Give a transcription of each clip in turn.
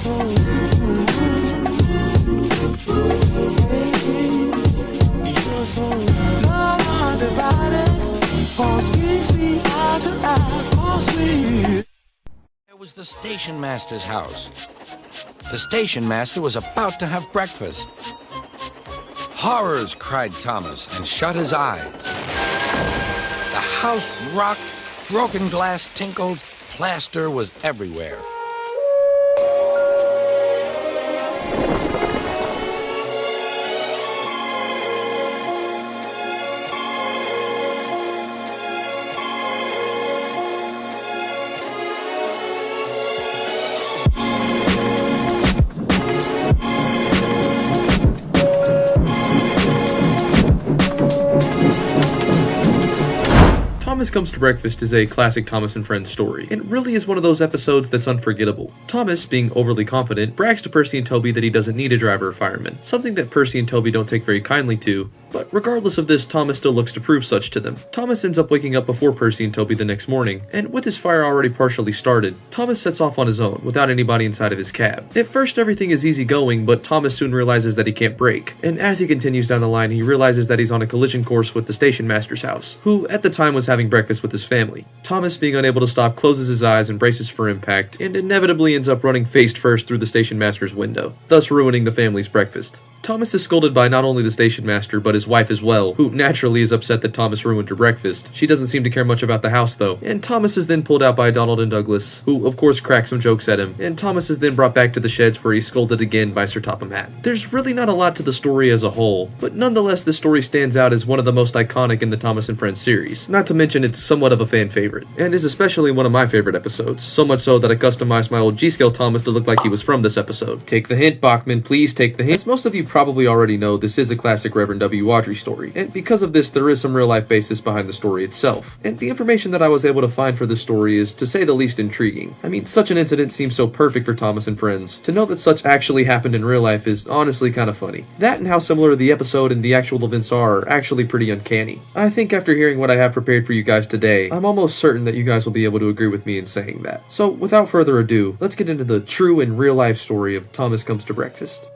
It was the station master's house. The station master was about to have breakfast. "Horrors!" cried Thomas and shut his eyes. The house rocked, broken glass tinkled, plaster was everywhere. Thomas Comes to Breakfast is a classic Thomas and Friends story, and it really is one of those episodes that's unforgettable. Thomas, being overly confident, brags to Percy and Toby that he doesn't need a driver or fireman, something that Percy and Toby don't take very kindly to, but regardless of this, Thomas still looks to prove such to them. Thomas ends up waking up before Percy and Toby the next morning, and with his fire already partially started, Thomas sets off on his own, without anybody inside of his cab. At first everything is easy going, but Thomas soon realizes that he can't brake, and as he continues down the line he realizes that he's on a collision course with the station master's house, who at the time was having breakfast with his family. Thomas, being unable to stop, closes his eyes and braces for impact, and inevitably ends up running face first through the station master's window, thus ruining the family's breakfast. Thomas is scolded by not only the station master, but his wife as well, who naturally is upset that Thomas ruined her breakfast. She doesn't seem to care much about the house though, and Thomas is then pulled out by Donald and Douglas, who of course crack some jokes at him, and Thomas is then brought back to the sheds where he's scolded again by Sir Topham Hatt. There's really not a lot to the story as a whole, but nonetheless this story stands out as one of the most iconic in the Thomas and Friends series, not to mention it's somewhat of a fan favorite, and is especially one of my favorite episodes, so much so that I customized my old G-Scale Thomas to look like he was from this episode. Take the hint, Bachman, please take the hint. As most of you probably already know, this is a classic Reverend W. Audrey story, and because of this there is some real life basis behind the story itself, and the information that I was able to find for this story is to say the least intriguing. I mean, such an incident seems so perfect for Thomas and Friends. To know that such actually happened in real life is honestly kind of funny. That and how similar the episode and the actual events are actually pretty uncanny. I think after hearing what I have prepared for you guys today, I'm almost certain that you guys will be able to agree with me in saying that. So without further ado, let's get into the true and real life story of Thomas Comes to Breakfast.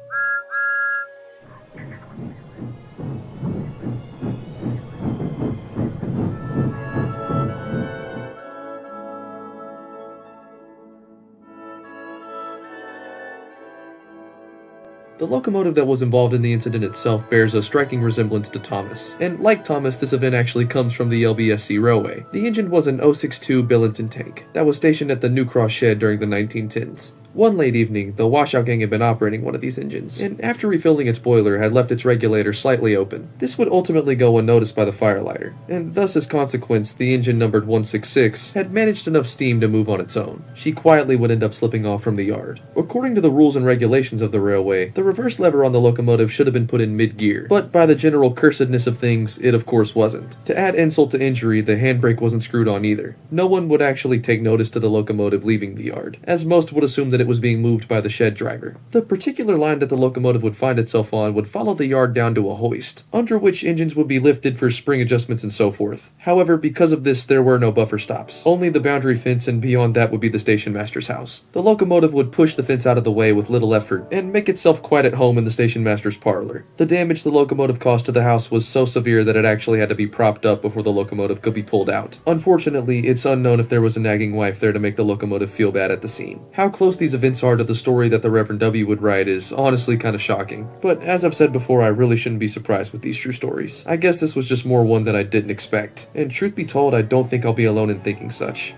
The locomotive that was involved in the incident itself bears a striking resemblance to Thomas, and like Thomas, this event actually comes from the LBSC Railway. The engine was an 062 Billington tank that was stationed at the New Cross shed during the 1910s. One late evening, the washout gang had been operating one of these engines, and after refilling its boiler, had left its regulator slightly open. This would ultimately go unnoticed by the firelighter, and thus as consequence, the engine numbered 166 had managed enough steam to move on its own. She quietly would end up slipping off from the yard. According to the rules and regulations of the railway, the reverse lever on the locomotive should have been put in mid-gear, but by the general cursedness of things, it of course wasn't. To add insult to injury, the handbrake wasn't screwed on either. No one would actually take notice to the locomotive leaving the yard, as most would assume that it was being moved by the shed driver. The particular line that the locomotive would find itself on would follow the yard down to a hoist, under which engines would be lifted for spring adjustments and so forth. However, because of this, there were no buffer stops. Only the boundary fence, and beyond that would be the station master's house. The locomotive would push the fence out of the way with little effort, and make itself quite at home in the station master's parlor. The damage the locomotive caused to the house was so severe that it actually had to be propped up before the locomotive could be pulled out. Unfortunately, it's unknown if there was a nagging wife there to make the locomotive feel bad at the scene. How close these events are to the story that the Reverend W would write is honestly kind of shocking, but as I've said before, I really shouldn't be surprised with these true stories. I guess this was just more one that I didn't expect, and truth be told, I don't think I'll be alone in thinking such.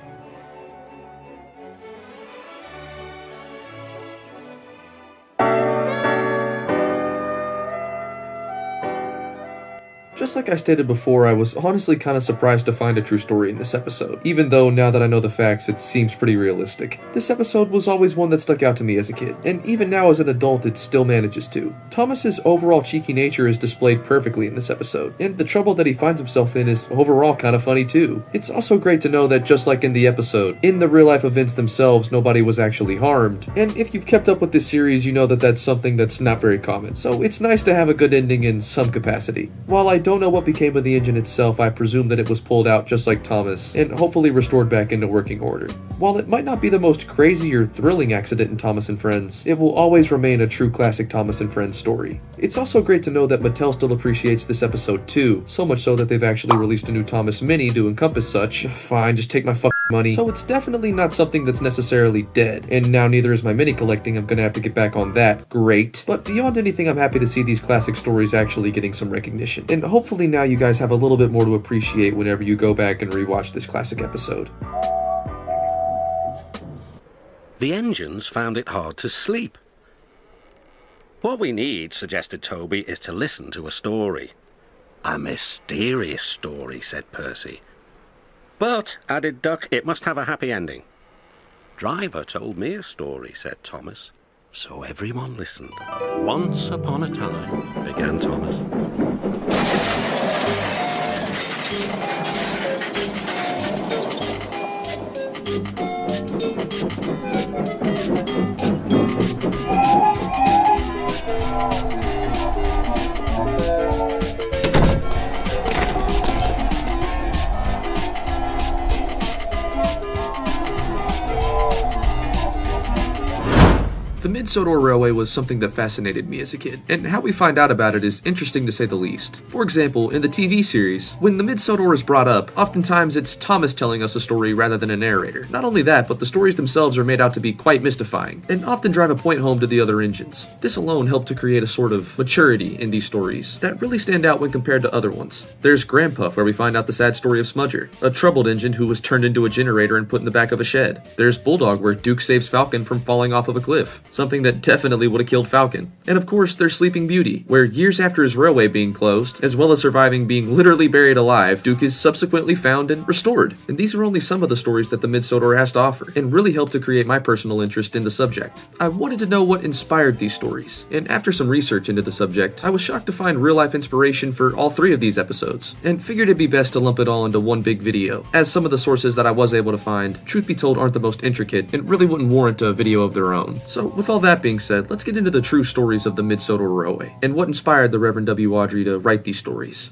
Just like I stated before, I was honestly kind of surprised to find a true story in this episode, even though now that I know the facts, it seems pretty realistic. This episode was always one that stuck out to me as a kid, and even now as an adult, it still manages to. Thomas's overall cheeky nature is displayed perfectly in this episode, and the trouble that he finds himself in is overall kind of funny too. It's also great to know that just like in the episode, in the real life events themselves, nobody was actually harmed, and if you've kept up with this series, you know that that's something that's not very common, so it's nice to have a good ending in some capacity. While I don't don't know what became of the engine itself. I presume that it was pulled out just like Thomas, and hopefully restored back into working order. While it might not be the most crazy or thrilling accident in Thomas & Friends, it will always remain a true classic Thomas & Friends story. It's also great to know that Mattel still appreciates this episode too, so much so that they've actually released a new Thomas Mini to encompass such. Fine, just take my fucking money. So it's definitely not something that's necessarily dead, and now neither is my mini collecting. I'm gonna have to get back on that. Great. But beyond anything, I'm happy to see these classic stories actually getting some recognition, and hopefully now you guys have a little bit more to appreciate whenever you go back and rewatch this classic episode. The engines found it hard to sleep. What we need, suggested Toby, is to listen to a story. A mysterious story, said Percy. But, added Duck, it must have a happy ending. Driver told me a story, said Thomas. So everyone listened. Once upon a time, began Thomas. The Mid-Sodor Railway was something that fascinated me as a kid, and how we find out about it is interesting to say the least. For example, in the TV series, when the Mid-Sodor is brought up, oftentimes it's Thomas telling us a story rather than a narrator. Not only that, but the stories themselves are made out to be quite mystifying, and often drive a point home to the other engines. This alone helped to create a sort of maturity in these stories that really stand out when compared to other ones. There's Grandpuff, where we find out the sad story of Smudger, a troubled engine who was turned into a generator and put in the back of a shed. There's Bulldog, where Duke saves Falcon from falling off of a cliff, something that definitely would have killed Falcon. And of course, there's Sleeping Beauty, where years after his railway being closed, as well as surviving being literally buried alive, Duke is subsequently found and restored. And these are only some of the stories that the Mid-Sodor has to offer, and really helped to create my personal interest in the subject. I wanted to know what inspired these stories, and after some research into the subject, I was shocked to find real-life inspiration for all three of these episodes, and figured it'd be best to lump it all into one big video, as some of the sources that I was able to find, truth be told, aren't the most intricate, and really wouldn't warrant a video of their own. So with all that being said, let's get into the true stories of the Mid-Sodor Railway, and what inspired the Reverend W. Audrey to write these stories.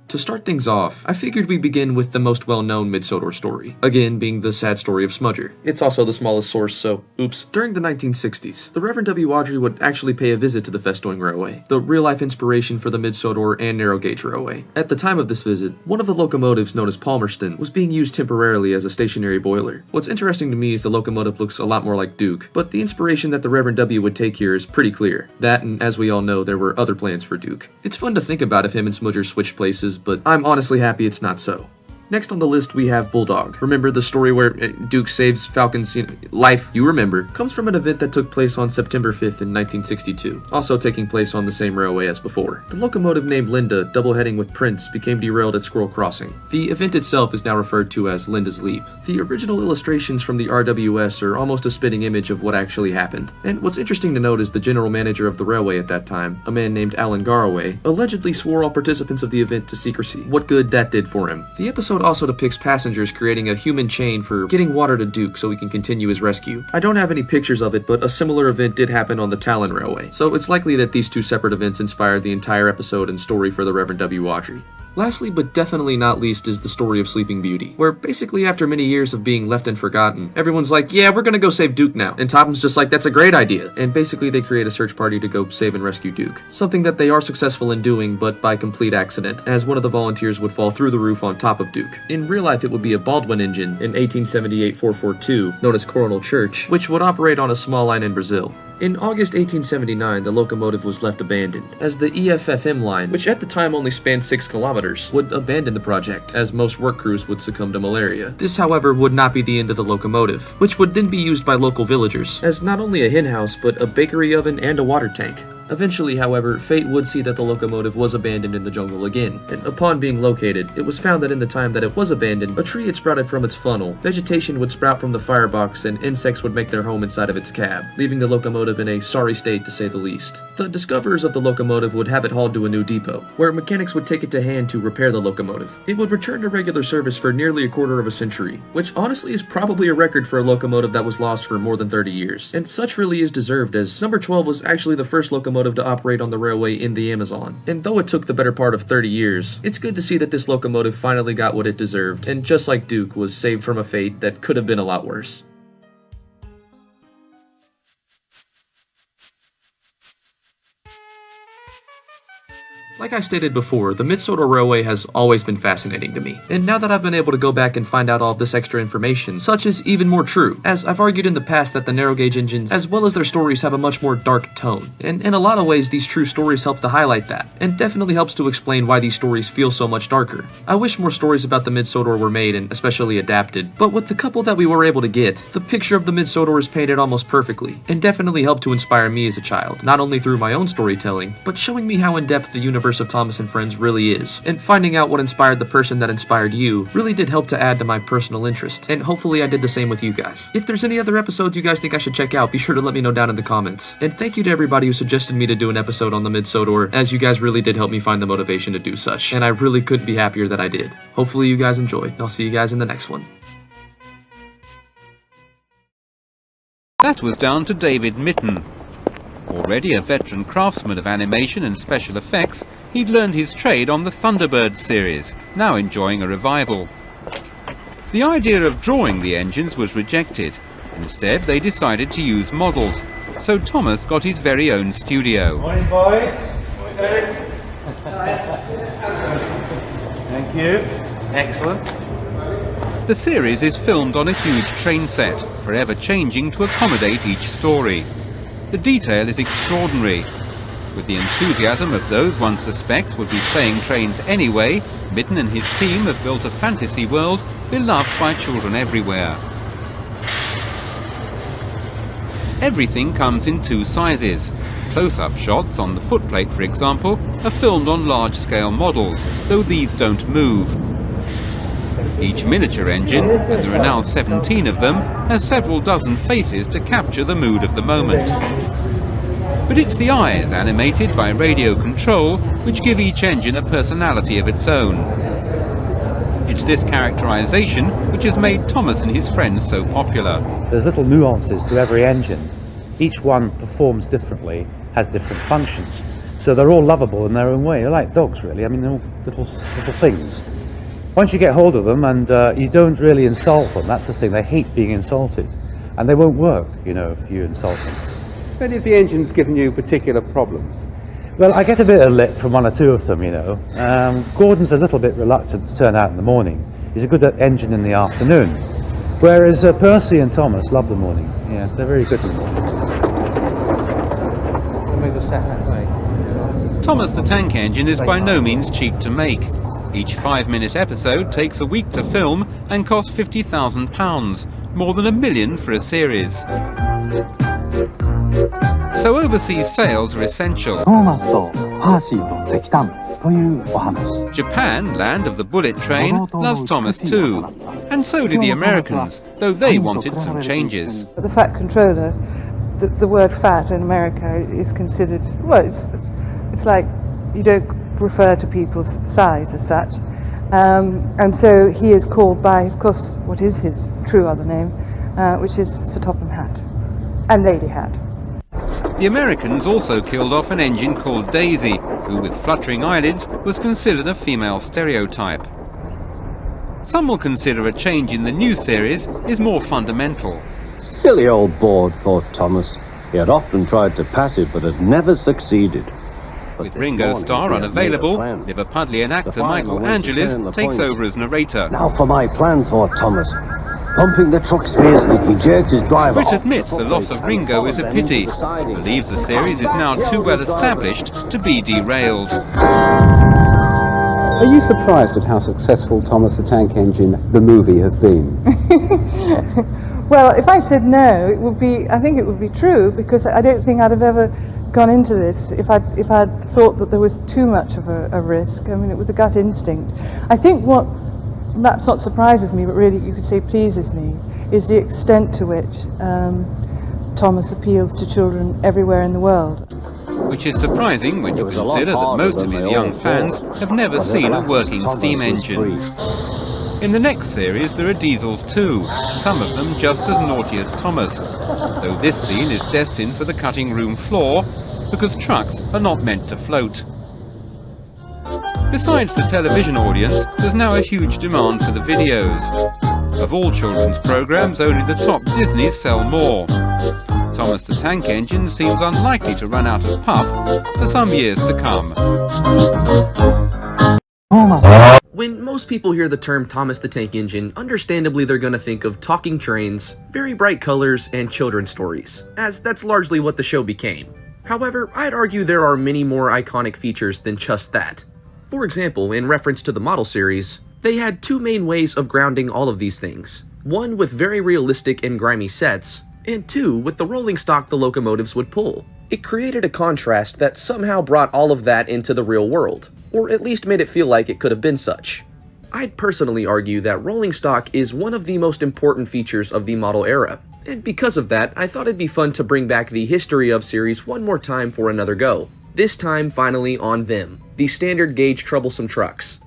To start things off, I figured we'd begin with the most well-known Mid-Sodor story, again being the sad story of Smudger. It's also the smallest source, so oops. During the 1960s, the Reverend W. Audrey would actually pay a visit to the Festoing Railway, the real-life inspiration for the Mid-Sodor and Narrow Gauge Railway. At the time of this visit, one of the locomotives known as Palmerston was being used temporarily as a stationary boiler. What's interesting to me is the locomotive looks a lot more like Duke, but the inspiration that the Reverend W. would take here is pretty clear. That, and as we all know, there were other plans for Duke. It's fun to think about if him and Smudger switched places, but I'm honestly happy it's not so. Next on the list we have Bulldog. Remember the story where Duke saves Falcon's life? You remember. Comes from an event that took place on September 5th in 1962, also taking place on the same railway as before. The locomotive named Linda, doubleheading with Prince, became derailed at Squirrel Crossing. The event itself is now referred to as Linda's Leap. The original illustrations from the RWS are almost a spitting image of what actually happened. And what's interesting to note is the general manager of the railway at that time, a man named Alan Garraway, allegedly swore all participants of the event to secrecy. What good that did for him. The episode also depicts passengers creating a human chain for getting water to Duke so he can continue his rescue. I don't have any pictures of it, but a similar event did happen on the Talon Railway, so it's likely that these two separate events inspired the entire episode and story for the Reverend W. Audrey. Lastly, but definitely not least, is the story of Sleeping Beauty, where basically after many years of being left and forgotten, everyone's like, yeah, we're gonna go save Duke now. And Topham's just like, that's a great idea. And basically they create a search party to go save and rescue Duke. Something that they are successful in doing, but by complete accident, as one of the volunteers would fall through the roof on top of Duke. In real life, it would be a Baldwin engine, an 1878 442, known as Coronel Church, which would operate on a small line in Brazil. In August 1879, the locomotive was left abandoned, as the EFFM line, which at the time only spanned 6 kilometers, would abandon the project, as most work crews would succumb to malaria. This, however, would not be the end of the locomotive, which would then be used by local villagers, as not only a hen house, but a bakery oven and a water tank. Eventually, however, fate would see that the locomotive was abandoned in the jungle again, and upon being located, it was found that in the time that it was abandoned, a tree had sprouted from its funnel, vegetation would sprout from the firebox, and insects would make their home inside of its cab, leaving the locomotive in a sorry state to say the least. The discoverers of the locomotive would have it hauled to a new depot, where mechanics would take it to hand to repair the locomotive. It would return to regular service for nearly a quarter of a century, which honestly is probably a record for a locomotive that was lost for more than 30 years, and such really is deserved, as number 12 was actually the first locomotive to operate on the railway in the Amazon. And though it took the better part of 30 years, it's good to see that this locomotive finally got what it deserved, and just like Duke, was saved from a fate that could have been a lot worse. Like I stated before, the Mid-Sodor Railway has always been fascinating to me, and now that I've been able to go back and find out all of this extra information, such is even more true, as I've argued in the past that the narrow gauge engines, as well as their stories, have a much more dark tone, and in a lot of ways these true stories help to highlight that, and definitely helps to explain why these stories feel so much darker. I wish more stories about the Mid-Sodor were made and especially adapted, but with the couple that we were able to get, the picture of the Mid-Sodor is painted almost perfectly, and definitely helped to inspire me as a child, not only through my own storytelling, but showing me how in-depth the universe of Thomas and Friends really is, and finding out what inspired the person that inspired you really did help to add to my personal interest, and hopefully I did the same with you guys. If there's any other episodes you guys think I should check out, be sure to let me know down in the comments. And thank you to everybody who suggested me to do an episode on the Mid-Sodor, as you guys really did help me find the motivation to do such, and I really couldn't be happier that I did. Hopefully you guys enjoyed, and I'll see you guys in the next one. That was down to David Mitton. Already a veteran craftsman of animation and special effects, he'd learned his trade on the Thunderbird series, now enjoying a revival. The idea of drawing the engines was rejected. Instead, they decided to use models, so Thomas got his very own studio. Morning, boys. Morning. Thank you. Excellent. The series is filmed on a huge train set, forever changing to accommodate each story. The detail is extraordinary. With the enthusiasm of those one suspects would be playing trains anyway, Mitton and his team have built a fantasy world beloved by children everywhere. Everything comes in two sizes. Close-up shots on the footplate, for example, are filmed on large-scale models, though these don't move. Each miniature engine, and there are now 17 of them, has several dozen faces to capture the mood of the moment. But it's the eyes, animated by radio control, which give each engine a personality of its own. It's this characterization which has made Thomas and his friends so popular. There's little nuances to every engine. Each one performs differently, has different functions. So they're all lovable in their own way. They're like dogs, really. I mean, they're all little things. Once you get hold of them and you don't really insult them, that's the thing, they hate being insulted. And they won't work, you know, if you insult them. Have any of the engines given you particular problems? Well, I get a bit of lip from one or two of them, you know. Gordon's a little bit reluctant to turn out in the morning. He's a good engine in the afternoon. Whereas Percy and Thomas love the morning. Yeah, they're very good in the morning. Thomas the Tank Engine is by no means cheap to make. Each 5-minute episode takes a week to film and costs £50,000, more than $1 million for a series. So overseas sales are essential. Japan, land of the bullet train, loves Thomas too. And so do the Americans, though they wanted some changes. The fat controller, the word fat in America is considered, well, it's like you don't refer to people's size as such. And so he is called by, of course, what is his true other name, which is Sir Topham Hatt and Lady Hatt. The Americans also killed off an engine called Daisy, who with fluttering eyelids was considered a female stereotype. Some will consider a change in the new series is more fundamental. Silly old board, thought Thomas. He had often tried to pass it, but had never succeeded. With Ringo Starr unavailable, Liverpudlian actor Michael Angelis takes over as narrator. Now for my plan, thought Thomas. Pumping the trucks fiercely, he jerked his driver Britt off. admits the loss of Ringo is a pity, believes the series is now too well established to be derailed. Are you surprised at how successful Thomas the Tank Engine, the movie, has been? Well, if I said no, I think it would be true, because I don't think I'd have ever gone into this if I'd thought that there was too much of a risk. I mean, it was a gut instinct. I think what perhaps not surprises me, but really you could say pleases me, is the extent to which Thomas appeals to children everywhere in the world. Which is surprising when you consider that most of his young fans have never seen a working steam engine. In the next series there are diesels too, some of them just as naughty as Thomas, though this scene is destined for the cutting room floor, because trucks are not meant to float. Besides the television audience, there's now a huge demand for the videos. Of all children's programs, only the top Disneys sell more. Thomas the Tank Engine seems unlikely to run out of puff for some years to come. When most people hear the term Thomas the Tank Engine, understandably they're gonna think of talking trains, very bright colors, and children's stories, as that's largely what the show became. However, I'd argue there are many more iconic features than just that. For example, in reference to the model series, they had two main ways of grounding all of these things. One with very realistic and grimy sets, and two with the rolling stock the locomotives would pull. It created a contrast that somehow brought all of that into the real world, or at least made it feel like it could have been such. I'd personally argue that rolling stock is one of the most important features of the model era, and because of that, I thought it'd be fun to bring back the history of series one more time for another go. This time finally on them, the standard gauge Troublesome Trucks.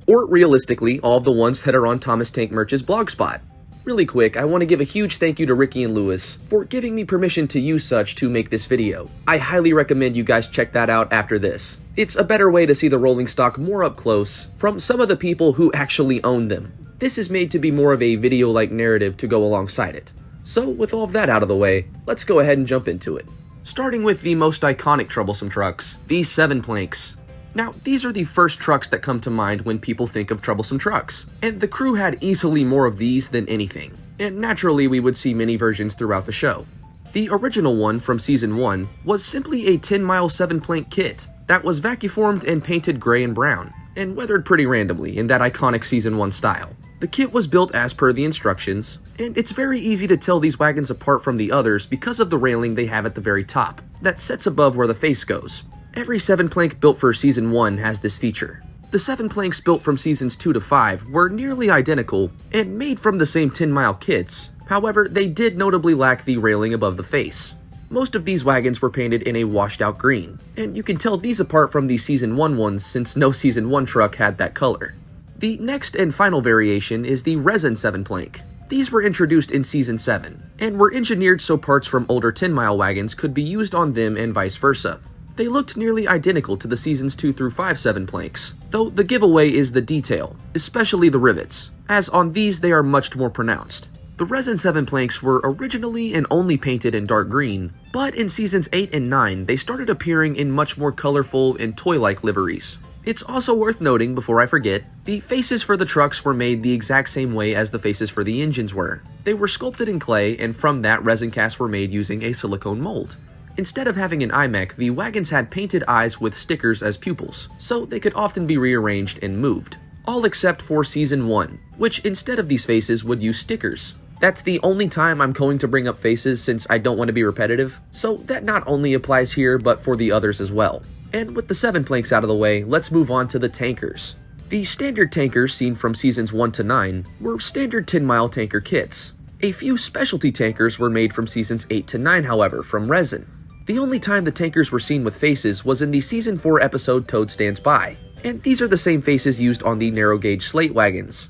Or realistically, all of the ones that are on Thomas Tank Merch's blogspot. Really quick, I want to give a huge thank you to Ricky and Lewis for giving me permission to use such to make this video. I highly recommend you guys check that out after this. It's a better way to see the rolling stock more up close from some of the people who actually own them. This is made to be more of a video-like narrative to go alongside it. So with all of that out of the way, let's go ahead and jump into it. Starting with the most iconic Troublesome Trucks, the 7-planks. Now, these are the first trucks that come to mind when people think of Troublesome Trucks, and the crew had easily more of these than anything, and naturally we would see many versions throughout the show. The original one from Season 1 was simply a 10-mile 7-plank kit that was vacuformed and painted gray and brown, and weathered pretty randomly in that iconic Season 1 style. The kit was built as per the instructions, and it's very easy to tell these wagons apart from the others because of the railing they have at the very top, that sits above where the face goes. Every 7-plank built for Season 1 has this feature. The 7 planks built from Seasons 2 to 5 were nearly identical and made from the same 10-mile kits, however, they did notably lack the railing above the face. Most of these wagons were painted in a washed-out green, and you can tell these apart from the Season 1 ones since no Season 1 truck had that color. The next and final variation is the resin 7-plank. These were introduced in Season 7, and were engineered so parts from older 10-mile wagons could be used on them and vice versa. They looked nearly identical to the Seasons 2 through 5 7-planks, though the giveaway is the detail, especially the rivets, as on these they are much more pronounced. The resin 7-planks were originally and only painted in dark green, but in Seasons 8 and 9 they started appearing in much more colorful and toy-like liveries. It's also worth noting, before I forget, the faces for the trucks were made the exact same way as the faces for the engines were. They were sculpted in clay, and from that resin casts were made using a silicone mold. Instead of having an eye mech, the wagons had painted eyes with stickers as pupils, so they could often be rearranged and moved. All except for Season 1, which instead of these faces would use stickers. That's the only time I'm going to bring up faces since I don't want to be repetitive, so that not only applies here but for the others as well. And with the 7-planks out of the way, let's move on to the tankers. The standard tankers seen from Seasons 1 to 9 were standard 10-mile tanker kits. A few specialty tankers were made from Seasons 8 to 9, however, from resin. The only time the tankers were seen with faces was in the Season 4 episode Toad Stands By, and these are the same faces used on the narrow-gauge slate wagons.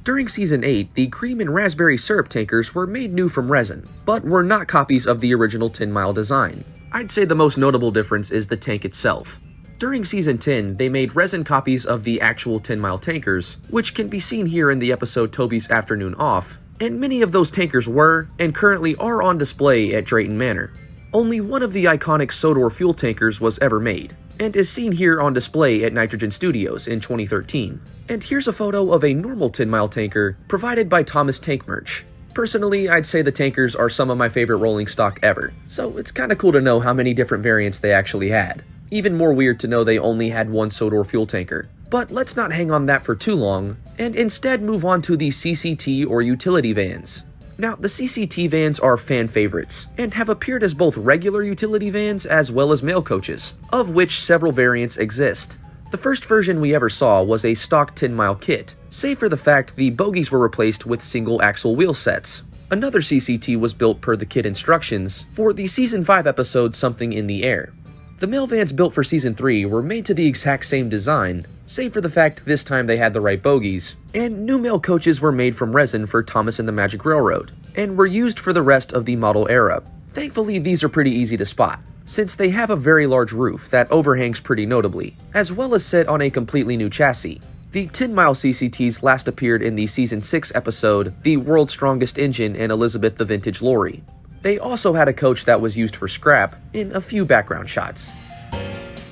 During Season 8, the cream and raspberry syrup tankers were made new from resin, but were not copies of the original 10-mile design. I'd say the most notable difference is the tank itself. During Season 10, they made resin copies of the actual 10-mile tankers, which can be seen here in the episode Toby's Afternoon Off, and many of those tankers were, and currently are on display at Drayton Manor. Only one of the iconic Sodor fuel tankers was ever made, and is seen here on display at Nitrogen Studios in 2013. And here's a photo of a normal 10-mile tanker provided by Thomas Tank Merch. Personally, I'd say the tankers are some of my favorite rolling stock ever, so it's kinda cool to know how many different variants they actually had. Even more weird to know they only had one Sodor fuel tanker. But let's not hang on that for too long, and instead move on to the CCT or utility vans. Now, the CCT vans are fan favorites, and have appeared as both regular utility vans as well as mail coaches, of which several variants exist. The first version we ever saw was a stock 10-mile kit, save for the fact the bogies were replaced with single-axle wheel sets. Another CCT was built per the kit instructions for the Season 5 episode Something in the Air. The mail vans built for Season 3 were made to the exact same design, save for the fact this time they had the right bogies, and new mail coaches were made from resin for Thomas and the Magic Railroad, and were used for the rest of the model era. Thankfully, these are pretty easy to spot, since they have a very large roof that overhangs pretty notably, as well as set on a completely new chassis. The 10-mile CCTs last appeared in the Season 6 episode, The World's Strongest Engine and Elizabeth the Vintage Lorry. They also had a coach that was used for scrap in a few background shots.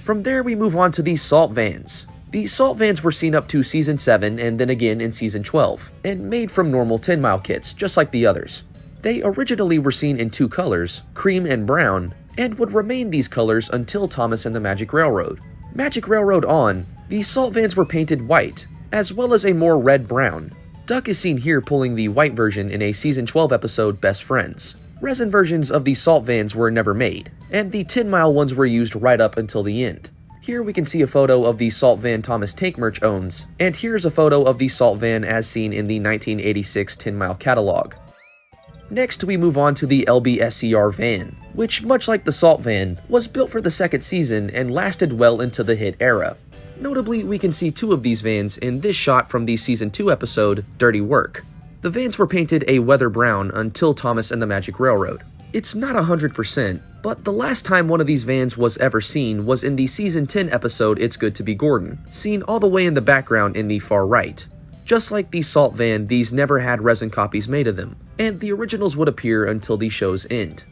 From there we move on to the Salt Vans. The Salt Vans were seen up to Season 7 and then again in Season 12, and made from normal 10-mile kits, just like the others. They originally were seen in two colors, cream and brown, and would remain these colors until Thomas and the Magic Railroad. Magic Railroad on, the Salt Vans were painted white, as well as a more red-brown. Duck is seen here pulling the white version in a Season 12 episode Best Friends. Resin versions of the Salt Vans were never made, and the 10-mile ones were used right up until the end. Here we can see a photo of the Salt Van Thomas Tank Merch owns, and here's a photo of the Salt Van as seen in the 1986 10-mile catalog. Next, we move on to the LBSCR van, which, much like the Salt Van, was built for the second season and lasted well into the hit era. Notably, we can see two of these vans in this shot from the Season 2 episode, Dirty Work. The vans were painted a weather brown until Thomas and the Magic Railroad. It's not 100%, but the last time one of these vans was ever seen was in the Season 10 episode It's Good to Be Gordon, seen all the way in the background in the far right. Just like the Salt Van, these never had resin copies made of them, and the originals would appear until the show's end.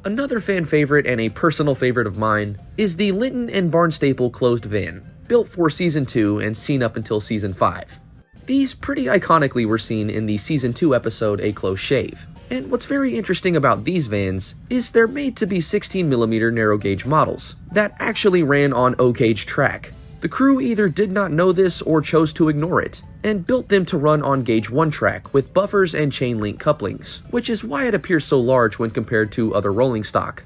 Another fan favorite and a personal favorite of mine is the Linton and Barnstaple closed van, built for Season 2 and seen up until Season 5. These pretty iconically were seen in the Season 2 episode A Close Shave. And what's very interesting about these vans is they're made to be 16mm narrow gauge models that actually ran on O-gauge track. The crew either did not know this or chose to ignore it, and built them to run on gauge 1 track with buffers and chain link couplings, which is why it appears so large when compared to other rolling stock.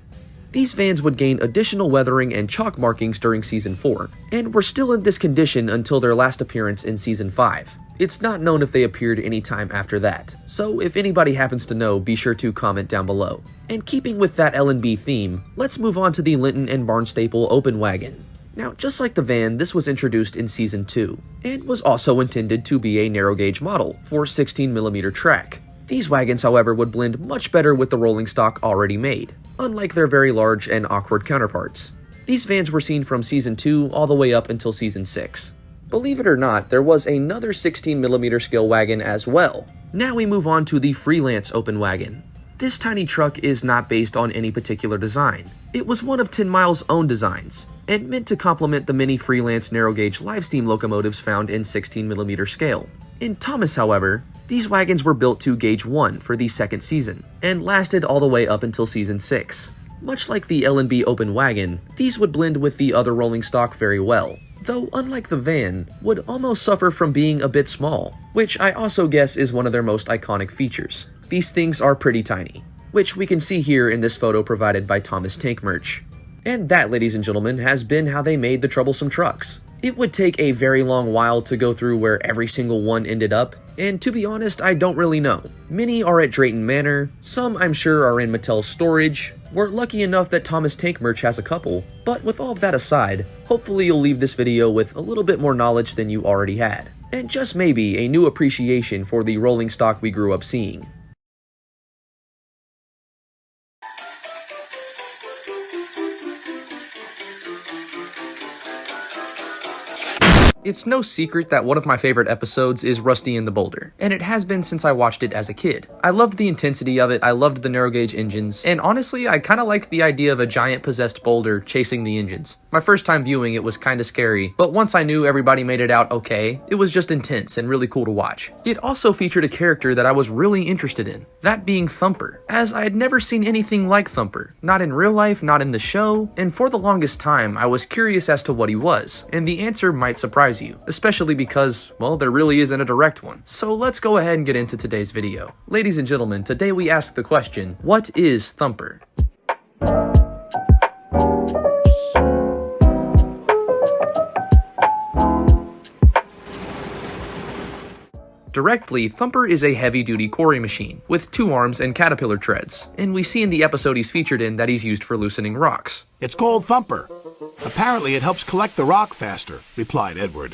These vans would gain additional weathering and chalk markings during Season 4, and were still in this condition until their last appearance in Season 5. It's not known if they appeared any time after that, so if anybody happens to know, be sure to comment down below. And keeping with that L&B theme, let's move on to the Linton and Barnstaple open wagon. Now, just like the van, this was introduced in Season 2, and was also intended to be a narrow gauge model for 16mm track. These wagons, however, would blend much better with the rolling stock already made, unlike their very large and awkward counterparts. These vans were seen from Season 2 all the way up until Season 6. Believe it or not, there was another 16mm scale wagon as well. Now we move on to the Freelance open wagon. This tiny truck is not based on any particular design. It was one of 10 Mile's own designs, and meant to complement the many Freelance narrow gauge live steam locomotives found in 16mm scale. In Thomas, however, these wagons were built to gauge 1 for the second season, and lasted all the way up until Season 6. Much like the L&B open wagon, these would blend with the other rolling stock very well, though unlike the van, would almost suffer from being a bit small, which I also guess is one of their most iconic features. These things are pretty tiny, which we can see here in this photo provided by Thomas Tank Merch. And that, ladies and gentlemen, has been how they made the Troublesome Trucks. It would take a very long while to go through where every single one ended up, and to be honest, I don't really know. Many are at Drayton Manor, some I'm sure are in Mattel's storage. We're lucky enough that Thomas Tank Merch has a couple, but with all of that aside, hopefully you'll leave this video with a little bit more knowledge than you already had, and just maybe a new appreciation for the rolling stock we grew up seeing. It's no secret that one of my favorite episodes is Rusty and the Boulder, and it has been since I watched it as a kid. I loved the intensity of it, I loved the narrow gauge engines, and honestly, I kinda liked the idea of a giant possessed boulder chasing the engines. My first time viewing it was kinda scary, but once I knew everybody made it out okay, it was just intense and really cool to watch. It also featured a character that I was really interested in, that being Thumper, as I had never seen anything like Thumper, not in real life, not in the show, and for the longest time I was curious as to what he was, and the answer might surprise you, especially because, well, there really isn't a direct one. So let's go ahead and get into today's video. Ladies and gentlemen, today we ask the question, what is Thumper? Directly, Thumper is a heavy-duty quarry machine, with 2 arms and caterpillar treads, and we see in the episode he's featured in that he's used for loosening rocks. It's called Thumper. Apparently it helps collect the rock faster, replied Edward.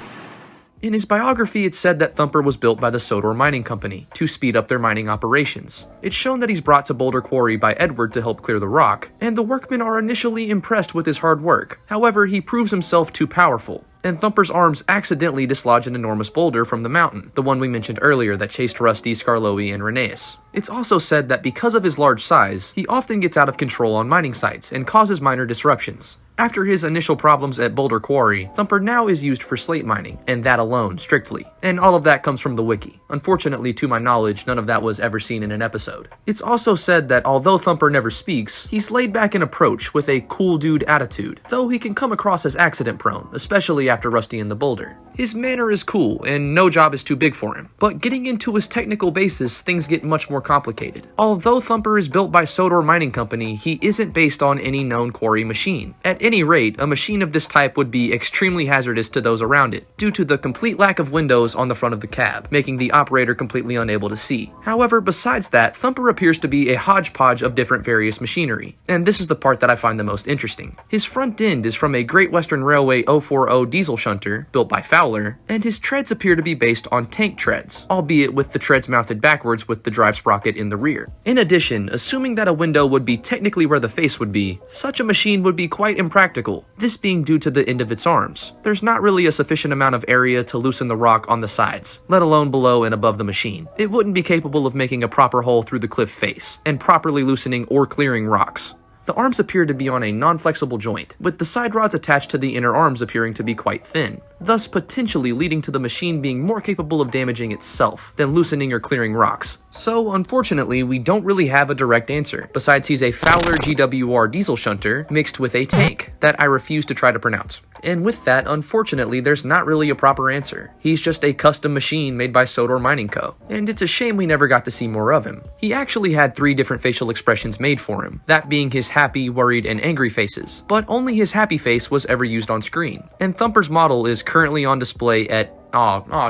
In his biography, it said that Thumper was built by the Sodor Mining Company to speed up their mining operations. It's shown that he's brought to Boulder Quarry by Edward to help clear the rock, and the workmen are initially impressed with his hard work. However, he proves himself too powerful, and Thumper's arms accidentally dislodge an enormous boulder from the mountain, the one we mentioned earlier that chased Rusty, Skarloey, and Rheneas. It's also said that because of his large size, he often gets out of control on mining sites and causes minor disruptions. After his initial problems at Boulder Quarry, Thumper now is used for slate mining, and that alone, strictly. And all of that comes from the wiki. Unfortunately, to my knowledge, none of that was ever seen in an episode. It's also said that although Thumper never speaks, he's laid back in approach with a cool dude attitude, though he can come across as accident prone, especially after Rusty and the boulder. His manner is cool, and no job is too big for him. But getting into his technical basis, things get much more complicated. Although Thumper is built by Sodor Mining Company, he isn't based on any known quarry machine. At any rate, a machine of this type would be extremely hazardous to those around it, due to the complete lack of windows on the front of the cab, making the operator completely unable to see. However, besides that, Thumper appears to be a hodgepodge of different various machinery, and this is the part that I find the most interesting. His front end is from a Great Western Railway 040 diesel shunter, built by Fowler, and his treads appear to be based on tank treads, albeit with the treads mounted backwards with the drive sprocket in the rear. In addition, assuming that a window would be technically where the face would be, such a machine would be quite impractical, this being due to the end of its arms. There's not really a sufficient amount of area to loosen the rock on the sides, let alone below and above the machine. It wouldn't be capable of making a proper hole through the cliff face, and properly loosening or clearing rocks. The arms appear to be on a non-flexible joint, with the side rods attached to the inner arms appearing to be quite thin, thus potentially leading to the machine being more capable of damaging itself than loosening or clearing rocks. So unfortunately, we don't really have a direct answer, besides he's a Fowler GWR diesel shunter mixed with a tank that I refuse to try to pronounce. And with that, unfortunately, there's not really a proper answer. He's just a custom machine made by Sodor Mining Co., and it's a shame we never got to see more of him. He actually had 3 different facial expressions made for him, that being his happy, worried, and angry faces, but only his happy face was ever used on screen. And Thumper's model is currently on display at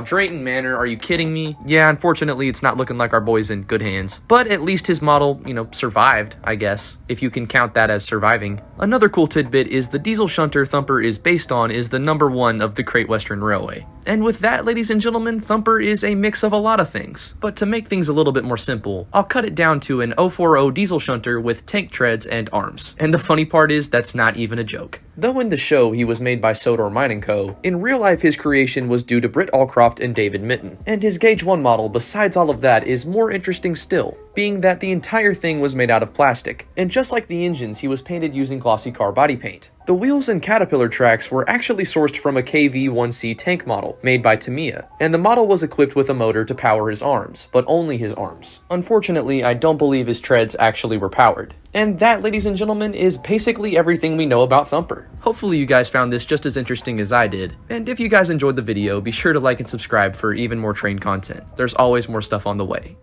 Drayton Manor, are you kidding me? Yeah, unfortunately, it's not looking like our boy's in good hands. But at least his model, survived, I guess, if you can count that as surviving. Another cool tidbit is the diesel shunter Thumper is based on is the number 1 of the Great Western Railway. And with that, ladies and gentlemen, Thumper is a mix of a lot of things. But to make things a little bit more simple, I'll cut it down to an 040 diesel shunter with tank treads and arms. And the funny part is, that's not even a joke. Though in the show he was made by Sodor Mining Co., in real life his creation was due to Britt Allcroft and David Mitton. And his Gauge 1 model, besides all of that, is more interesting still, being that the entire thing was made out of plastic. And just like the engines, he was painted using glossy car body paint. The wheels and caterpillar tracks were actually sourced from a KV-1C tank model made by Tamiya, and the model was equipped with a motor to power his arms, but only his arms. Unfortunately, I don't believe his treads actually were powered. And that, ladies and gentlemen, is basically everything we know about Thumper. Hopefully you guys found this just as interesting as I did, and if you guys enjoyed the video, be sure to like and subscribe for even more train content. There's always more stuff on the way.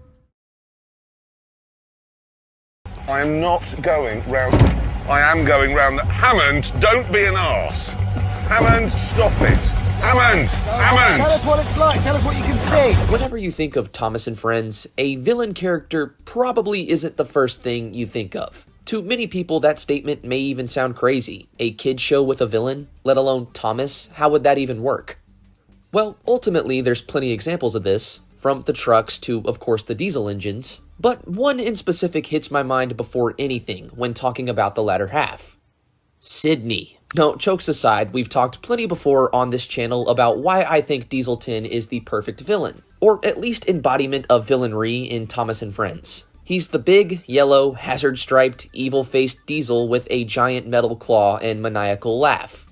I am not going round. I am going round the... Hammond, don't be an arse. Hammond, stop it. Hammond! Hammond! Tell us what it's like. Tell us what you can see. Whenever you think of Thomas and Friends, a villain character probably isn't the first thing you think of. To many people, that statement may even sound crazy. A kid's show with a villain, let alone Thomas, how would that even work? Well, ultimately, there's plenty of examples of this, from the trucks to, of course, the diesel engines. But one in specific hits my mind before anything when talking about the latter half. Sydney. No, jokes aside, we've talked plenty before on this channel about why I think Diesel 10 is the perfect villain, or at least embodiment of villainry in Thomas and Friends. He's the big, yellow, hazard-striped, evil-faced Diesel with a giant metal claw and maniacal laugh.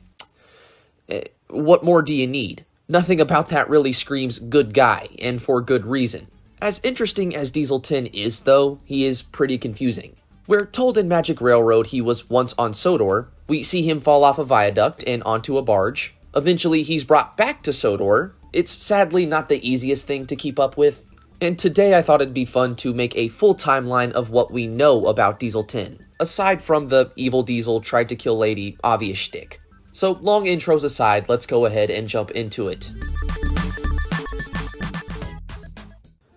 what more do you need? Nothing about that really screams good guy, and for good reason. As interesting as Diesel 10 is, though, he is pretty confusing. We're told in Magic Railroad he was once on Sodor, we see him fall off a viaduct and onto a barge. Eventually he's brought back to Sodor. It's sadly not the easiest thing to keep up with. And today I thought it'd be fun to make a full timeline of what we know about Diesel 10, aside from the evil Diesel tried to kill lady obvious shtick. So long intros aside, let's go ahead and jump into it.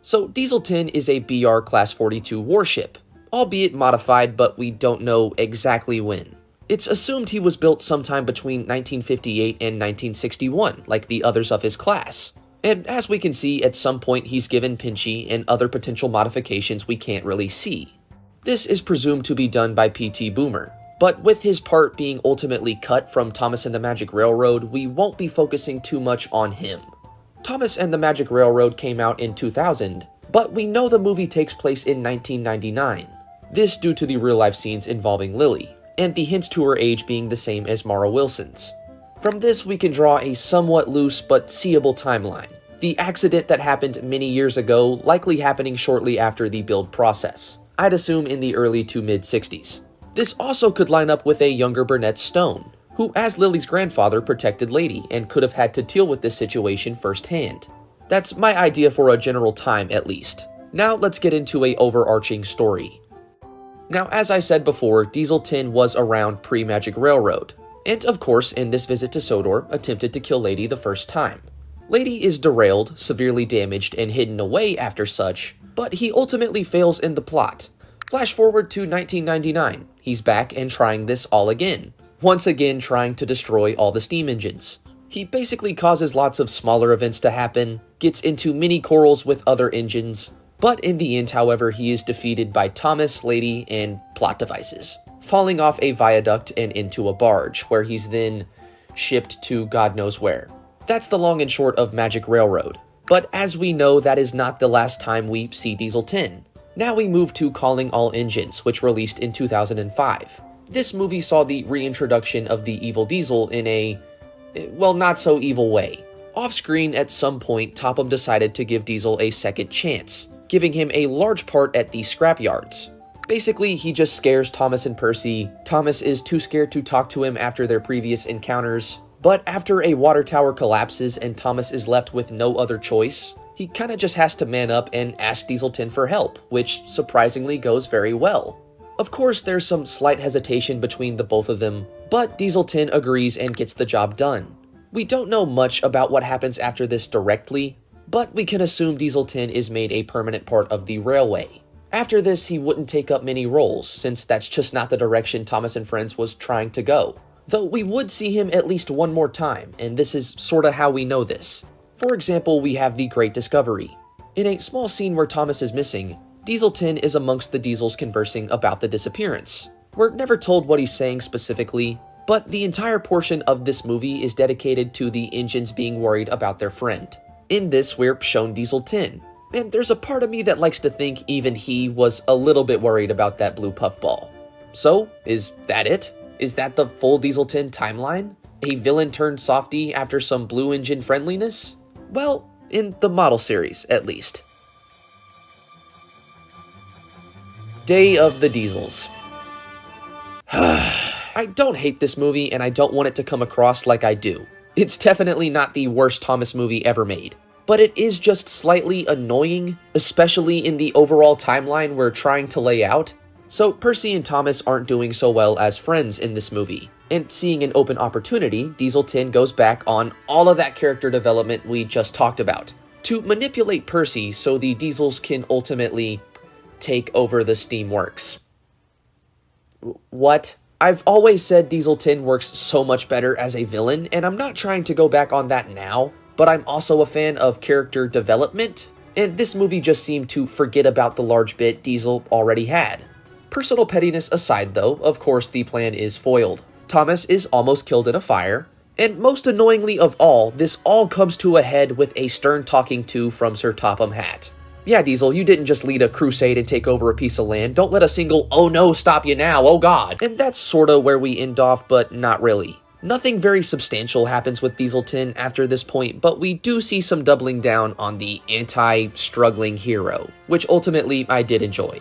So Diesel 10 is a BR Class 42 warship, albeit modified, but we don't know exactly when. It's assumed he was built sometime between 1958 and 1961, like the others of his class. And as we can see, at some point he's given Pinchy and other potential modifications we can't really see. This is presumed to be done by P.T. Boomer, but with his part being ultimately cut from Thomas and the Magic Railroad, we won't be focusing too much on him. Thomas and the Magic Railroad came out in 2000, but we know the movie takes place in 1999. This due to the real-life scenes involving Lily, and the hints to her age being the same as Mara Wilson's. From this, we can draw a somewhat loose but seeable timeline. The accident that happened many years ago likely happening shortly after the build process. I'd assume in the early to mid-60s. This also could line up with a younger Burnett Stone, who as Lily's grandfather protected Lady and could have had to deal with this situation firsthand. That's my idea for a general time at least. Now let's get into a overarching story. Now as I said before, Diesel 10 was around pre-Magic Railroad, and of course in this visit to Sodor attempted to kill Lady the first time. Lady is derailed, severely damaged, and hidden away after such, but he ultimately fails in the plot. Flash forward to 1999, he's back and trying this all again. Once again trying to destroy all the steam engines. He basically causes lots of smaller events to happen, gets into mini quarrels with other engines, but in the end, however, he is defeated by Thomas, Lady, and plot devices, falling off a viaduct and into a barge, where he's then shipped to God knows where. That's the long and short of Magic Railroad. But as we know, that is not the last time we see Diesel 10. Now we move to Calling All Engines, which released in 2005. This movie saw the reintroduction of the evil Diesel in a, well, not so evil way. Off-screen, at some point, Topham decided to give Diesel a second chance, giving him a large part at the scrapyards. Basically, he just scares Thomas and Percy. Thomas is too scared to talk to him after their previous encounters, but after a water tower collapses and Thomas is left with no other choice, he kinda just has to man up and ask Diesel 10 for help, which surprisingly goes very well. Of course, there's some slight hesitation between the both of them, but Diesel 10 agrees and gets the job done. We don't know much about what happens after this directly, but we can assume Diesel 10 is made a permanent part of the railway. After this, he wouldn't take up many roles, since that's just not the direction Thomas and Friends was trying to go. Though we would see him at least one more time, and this is sorta how we know this. For example, we have the Great Discovery. In a small scene where Thomas is missing, Diesel 10 is amongst the Diesels conversing about the disappearance. We're never told what he's saying specifically, but the entire portion of this movie is dedicated to the engines being worried about their friend. In this, we're shown Diesel 10, and there's a part of me that likes to think even he was a little bit worried about that blue puffball. So, is that it? Is that the full Diesel 10 timeline? A villain turned softy after some blue engine friendliness? Well, in the model series, at least. Day of the Diesels. I don't hate this movie, and I don't want it to come across like I do. It's definitely not the worst Thomas movie ever made, but it is just slightly annoying, especially in the overall timeline we're trying to lay out. So Percy and Thomas aren't doing so well as friends in this movie, and seeing an open opportunity, Diesel 10 goes back on all of that character development we just talked about, to manipulate Percy so the Diesels can ultimately take over the Steamworks. What? I've always said Diesel 10 works so much better as a villain, and I'm not trying to go back on that now, but I'm also a fan of character development, and this movie just seemed to forget about the large bit Diesel already had. Personal pettiness aside though, of course the plan is foiled. Thomas is almost killed in a fire, and most annoyingly of all, this all comes to a head with a stern talking to from Sir Topham Hatt. Yeah, Diesel, you didn't just lead a crusade and take over a piece of land. Don't let a single "oh no" stop you now, oh god. And that's sorta where we end off, but not really. Nothing very substantial happens with Diesel Tin after this point, but we do see some doubling down on the anti-struggling hero, which ultimately I did enjoy.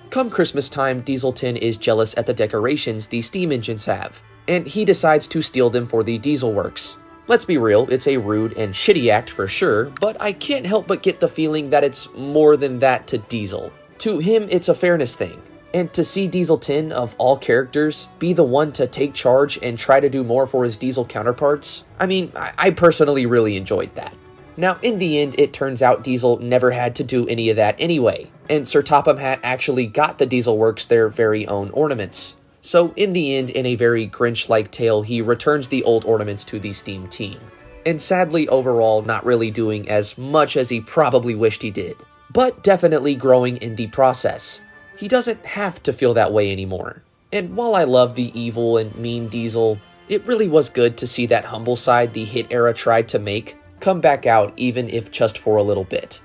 Come Christmas time, Diesel Tin is jealous at the decorations the steam engines have, and he decides to steal them for the Diesel Works. Let's be real, it's a rude and shitty act for sure, but I can't help but get the feeling that it's more than that to Diesel. To him, it's a fairness thing. And to see Diesel Tin, of all characters, be the one to take charge and try to do more for his Diesel counterparts, I mean, I personally really enjoyed that. Now, in the end, it turns out Diesel never had to do any of that anyway, and Sir Topham Hatt actually got the Diesel Works their very own ornaments. So, in the end, in a very Grinch-like tale, he returns the old ornaments to the Steam team. And sadly, overall, not really doing as much as he probably wished he did, but definitely growing in the process. He doesn't have to feel that way anymore. And while I love the evil and mean Diesel, it really was good to see that humble side the hit era tried to make come back out, even if just for a little bit.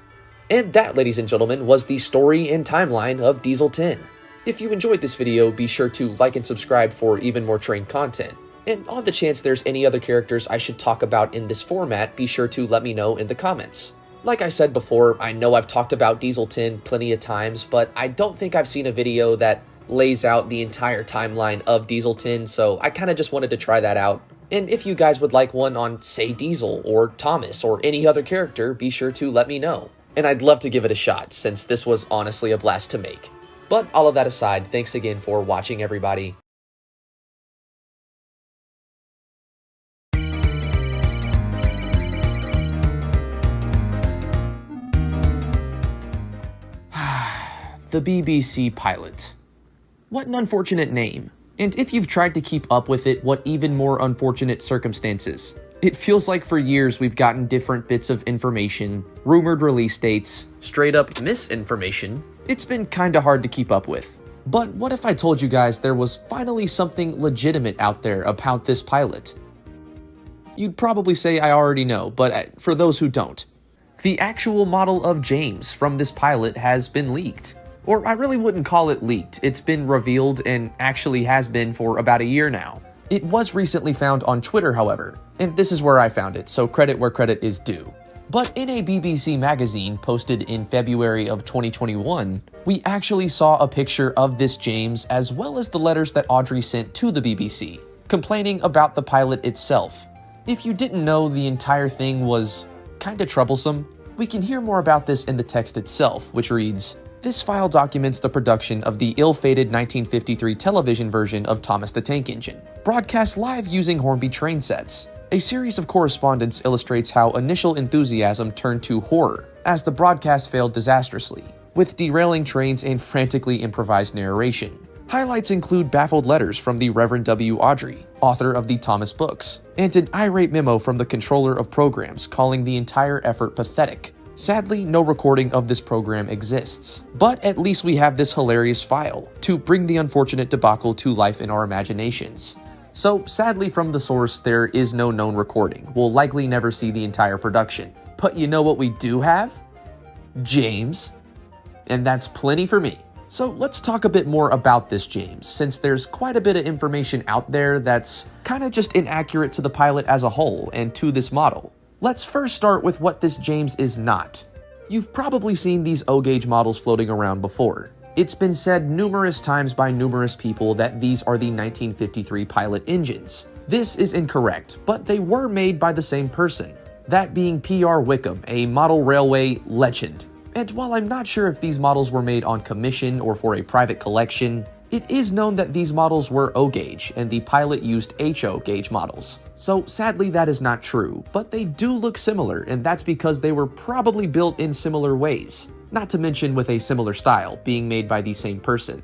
And that, ladies and gentlemen, was the story and timeline of Diesel Tin. If you enjoyed this video, be sure to like and subscribe for even more Train content. And on the chance there's any other characters I should talk about in this format, be sure to let me know in the comments. Like I said before, I know I've talked about Diesel Tin plenty of times, but I don't think I've seen a video that lays out the entire timeline of Diesel Tin, so I kind of just wanted to try that out. And if you guys would like one on, say, Diesel, or Thomas, or any other character, be sure to let me know. And I'd love to give it a shot, since this was honestly a blast to make. But all of that aside, thanks again for watching, everybody. The BBC pilot. What an unfortunate name. And if you've tried to keep up with it, what even more unfortunate circumstances. It feels like for years we've gotten different bits of information, rumored release dates, straight up misinformation. It's been kinda hard to keep up with. But what if I told you guys there was finally something legitimate out there about this pilot? You'd probably say I already know, but for those who don't, the actual model of James from this pilot has been leaked. Or I really wouldn't call it leaked, it's been revealed and actually has been for about a year now. It was recently found on Twitter, however, and this is where I found it, so credit where credit is due. But in a BBC magazine posted in February of 2021, we actually saw a picture of this James as well as the letters that Audrey sent to the BBC, complaining about the pilot itself. If you didn't know the entire thing was kinda troublesome, we can hear more about this in the text itself, which reads, "This file documents the production of the ill-fated 1953 television version of Thomas the Tank Engine, broadcast live using Hornby train sets. A series of correspondence illustrates how initial enthusiasm turned to horror as the broadcast failed disastrously, with derailing trains and frantically improvised narration. Highlights include baffled letters from the Reverend W. Audrey, author of the Thomas books, and an irate memo from the controller of programs calling the entire effort pathetic. Sadly, no recording of this program exists, but at least we have this hilarious file to bring the unfortunate debacle to life in our imaginations. So, sadly from the source, there is no known recording. We'll likely never see the entire production. But you know what we do have? James. And that's plenty for me. So let's talk a bit more about this James, since there's quite a bit of information out there that's kinda just inaccurate to the pilot as a whole and to this model. Let's first start with what this James is not. You've probably seen these O-gauge models floating around before. It's been said numerous times by numerous people that these are the 1953 pilot engines. This is incorrect, but they were made by the same person, that being P.R. Wickham, a model railway legend. And while I'm not sure if these models were made on commission or for a private collection, it is known that these models were O-gauge and the pilot used HO gauge models. So sadly that is not true, but they do look similar, and that's because they were probably built in similar ways, not to mention with a similar style, being made by the same person.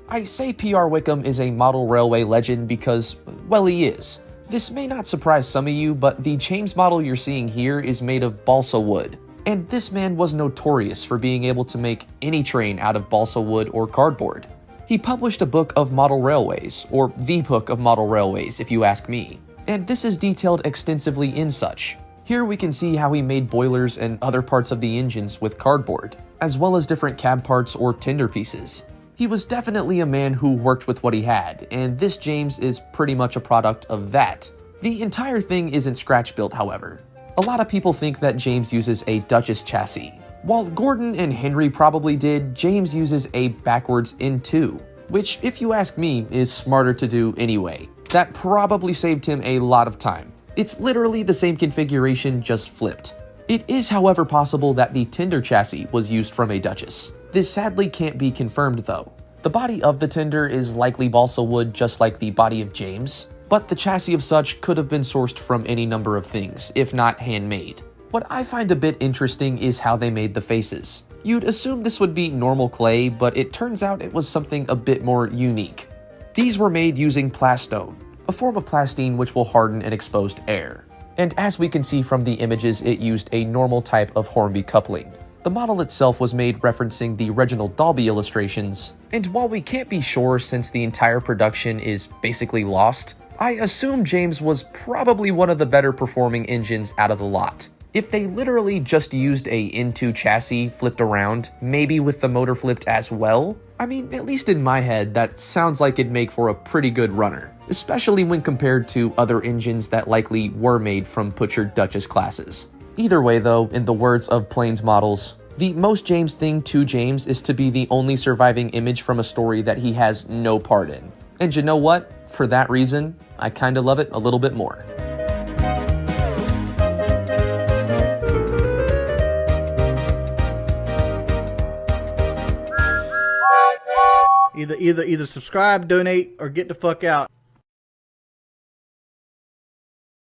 I say P.R. Wickham is a model railway legend because, well, he is. This may not surprise some of you, but the James model you're seeing here is made of balsa wood. And this man was notorious for being able to make any train out of balsa wood or cardboard. He published a book of model railways, or the book of model railways if you ask me, and this is detailed extensively in such. Here we can see how he made boilers and other parts of the engines with cardboard, as well as different cab parts or tinder pieces. He was definitely a man who worked with what he had, and this James is pretty much a product of that. The entire thing isn't scratch-built, however. A lot of people think that James uses a Duchess chassis. While Gordon and Henry probably did, James uses a backwards N2, which, if you ask me, is smarter to do anyway. That probably saved him a lot of time. It's literally the same configuration, just flipped. It is, however, possible that the tender chassis was used from a Duchess. This sadly can't be confirmed, though. The body of the tender is likely balsa wood, just like the body of James, but the chassis of such could have been sourced from any number of things, if not handmade. What I find a bit interesting is how they made the faces. You'd assume this would be normal clay, but it turns out it was something a bit more unique. These were made using plastone, a form of plastine which will harden in exposed air. And as we can see from the images, it used a normal type of Hornby coupling. The model itself was made referencing the Reginald Dalby illustrations, and while we can't be sure since the entire production is basically lost, I assume James was probably one of the better performing engines out of the lot. If they literally just used a N2 chassis flipped around, maybe with the motor flipped as well, I mean, at least in my head, that sounds like it'd make for a pretty good runner, especially when compared to other engines that likely were made from butchered Duchess classes. Either way though, in the words of Plains Models, the most James thing to James is to be the only surviving image from a story that he has no part in. And you know what? For that reason, I kinda love it a little bit more. Either subscribe, donate, or get the fuck out.